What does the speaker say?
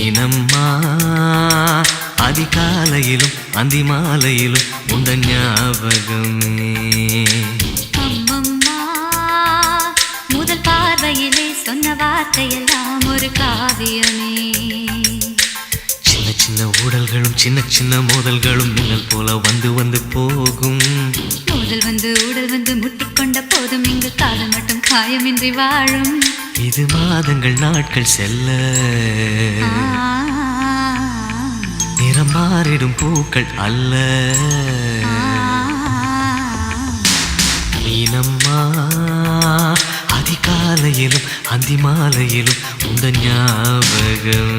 மீனம்மா அதிகாலையிலும் அந்தி மாலையிலும் உந்த ஞாபகமே. அம்மம்மா முதல் பார்வையிலே சொன்ன வார்த்தையெல்லாம் ஒரு காவியமே. சின்ன சின்ன ஊடல்களும் சின்ன சின்ன மோதல்களும் மின்னல் போல வந்து வந்து போகும். மோதல் வந்து ஊடல் வந்து முட்டிக்கொண்ட போதும் இங்கு காதல் மட்டும் காயமின்றி வாழும். இது மாதங்கள் நாட்கள் செல்ல நிறம் மாறிடும் பூக்கள் அல்ல. மீனம்மா அதிகாலையிலும் அந்தி மாலையிலும் உந்த ஞாபகம்.